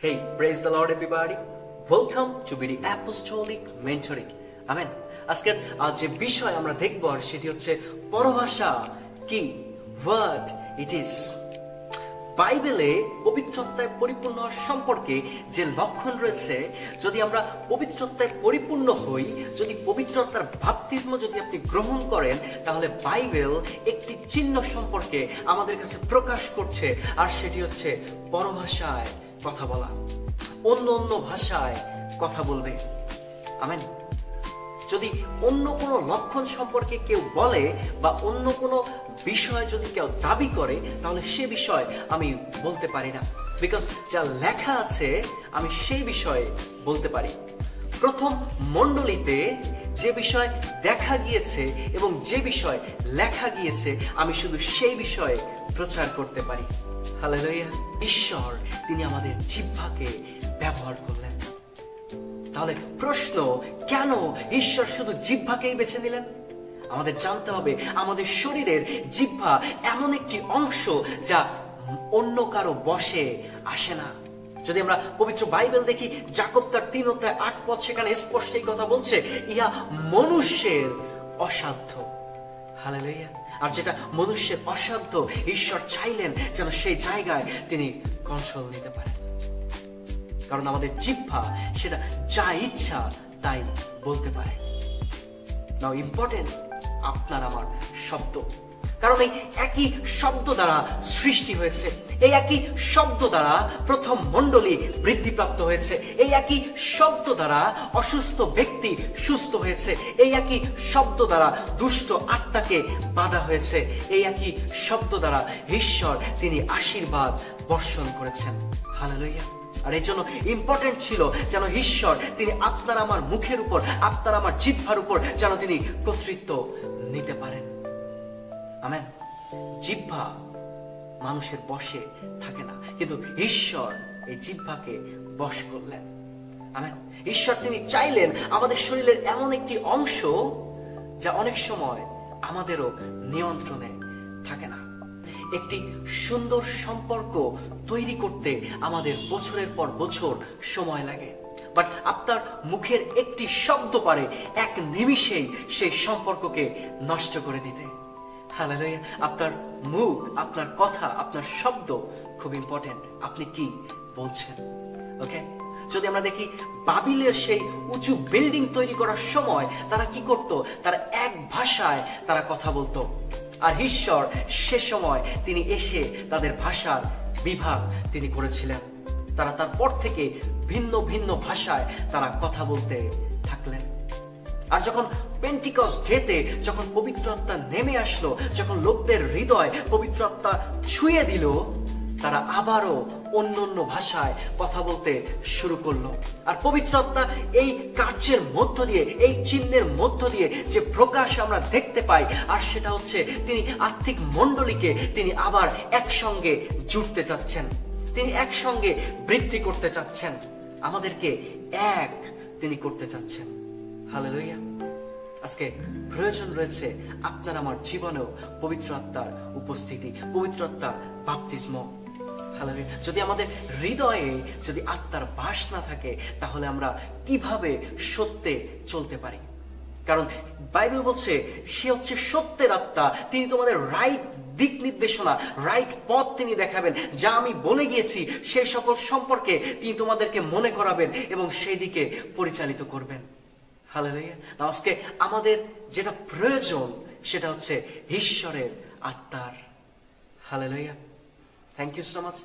Hey, praise the Lord everybody. Welcome to BD Apostolic Mentoring. Amen. আজকের যে বিষয় আমরা দেখব আর সেটি হচ্ছে পরভাষা কি, what it is. বাইবেলে পবিত্রতায় পরিপূর্ণ হওয়ার সম্পর্কে যে লক্ষণ রয়েছে, যদি আমরা পবিত্রতায় পরিপূর্ণ হই, যদি পবিত্রতার বাপ্তিস্ম যদি আপনি গ্রহণ করেন, তাহলে বাইবেল একটি চিহ্ন সম্পর্কে আমাদের কাছে প্রকাশ করছে, আর সেটি হচ্ছে পরভাষায় কথা বলা, অন্য অন্য ভাষায় কথা বলবে। আমেন। যদি অন্য কোনো লক্ষণ সম্পর্কে কেউ বলে বা অন্য কোনো বিষয় যদি কেউ দাবি করে, তাহলে সে বিষয় আমি বলতে পারি না, বিকজ যা লেখা আছে আমি সেই বিষয়ে বলতে পারি। প্রথম মণ্ডলীতে যে বিষয় দেখা গিয়েছে এবং যে বিষয় লেখা গিয়েছে, আমি শুধু সেই বিষয়ে প্রচার করতে পারি। হালেলুয়া। ঈশ্বর তিনি আমাদের জিহ্বাকে ব্যবহার করলেন। তাহলে প্রশ্ন, কেন ঈশ্বর শুধু জিহ্বাকেই বেছে নিলেন? আমাদের জানতে হবে আমাদের শরীরের জিহ্বা এমন একটি অংশ যা অন্য কারো বশে আসে না। যদি আমরা পবিত্র বাইবেল দেখি, যাকব তার 3:8 সেখানে স্পষ্ট এই কথা বলছে, ইহা মনুষ্যের অসাধ্য। হালেলুয়া। আর যেটা মনুষ্যের অসাধ্য, ঈশ্বর চাইলেন যেন সেই জায়গায় তিনি কন্ট্রোল নিতে পারেন। কারণ আমাদের জিহ্বা সেটা যা ইচ্ছা তাই বলতে পারে। নাও ইম্পর্টেন্ট আপনার আমার শব্দ, কারণ এই একই শব্দ দ্বারা সৃষ্টি হয়েছে, এই একই শব্দ দ্বারা প্রথম মণ্ডলী বৃদ্ধিপ্রাপ্ত হয়েছে, এই একই শব্দ দ্বারা অসুস্থ ব্যক্তি সুস্থ হয়েছে, এই একই শব্দ দ্বারা দুষ্ট আত্মাকে বাধা হয়েছে, এই একই শব্দ দ্বারা ঈশ্বর তিনি আশীর্বাদ বর্ষণ করেছেন। হালেলুয়া। আর এই জন্য ইম্পর্টেন্ট ছিল যেন ঈশ্বর তিনি আপনার আমার মুখের উপর, আপনার আমার জিহ্বার উপর যেন তিনি কর্তৃত্ব নিতে পারেন। আমেন। জিহ্বা মানুষের বশে থাকে না, কিন্তু ঈশ্বর এই জিহ্বাকে বশ করলেন। আমেন। ঈশ্বর তিনি চাইলেন আমাদের শরীরের এমন একটি অংশ যা অনেক সময় আমাদেরও নিয়ন্ত্রণে থাকে না। একটি সুন্দর সম্পর্ক তৈরি করতে আমাদের বছরের পর বছর সময় লাগে, বাট আপনার মুখের একটি শব্দ পারে এক নিমিষেই সেই সম্পর্ককে নষ্ট করে দিতে। হালেলুয়া। আপনার মুখ, আপনার কথা, আপনার শব্দ খুব ইম্পর্টেন্ট। আপনি কি বলছেন? ওকে। যদি আমরা দেখি বাবিলের সেই উঁচু বিল্ডিং তৈরি করার সময় তারা কি করত? তারা এক ভাষায় তারা কথা বলতো, আর ঈশ্বর সে সময় তিনি এসে তাদের ভাষার বিভাগ তিনি করেছিলেন। তারা তারপর থেকে ভিন্ন ভিন্ন ভাষায় তারা কথা বলতে থাকলেন। আর যখন পেন্টিকস্ট ডেতে যখন পবিত্র আত্মা নেমে আসলো, যখন লোকদের হৃদয় পবিত্র আত্মা ছুঁয়ে দিল, তারা আবারও অন্য অন্য ভাষায় কথা বলতে শুরু করলো। আর পবিত্র আত্মা এই কার্যের মধ্য দিয়ে, এই চিহ্নের মধ্য দিয়ে যে প্রকাশ আমরা দেখতে পাই, আর সেটা হচ্ছে তিনি আত্মিক মণ্ডলীকে তিনি আবার একসঙ্গে জুড়তে চাচ্ছেন, তিনি একসঙ্গে বৃদ্ধি করতে চাচ্ছেন, আমাদেরকে এক তিনি করতে চাচ্ছেন। হালেলুয়া। আজকে প্রয়োজন রয়েছে আপনার আমার জীবনেও পবিত্র আত্মার উপস্থিতি, পবিত্র আত্মার বাপ্তিস্ম। হালেলুয়া। যদি আমাদের হৃদয়ে যদি আত্মার বাস না থাকে, তাহলে আমরা কিভাবে সত্যে চলতে পারি? কারণ বাইবেল বলছে সে হচ্ছে সত্যের আত্মা, তিনি তোমাদের রাইট দিক নির্দেশনা, রাইট পথ তিনি দেখাবেন। যা আমি বলে গিয়েছি সেই সকল সম্পর্কে তিনি তোমাদেরকে মনে করাবেন এবং সেই দিকে পরিচালিত করবেন। হালেলুয়া। আজকে আমাদের যেটা প্রয়োজন সেটা হচ্ছে ঈশ্বরের আত্মার। Hallelujah. Thank you so much.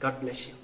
God bless you.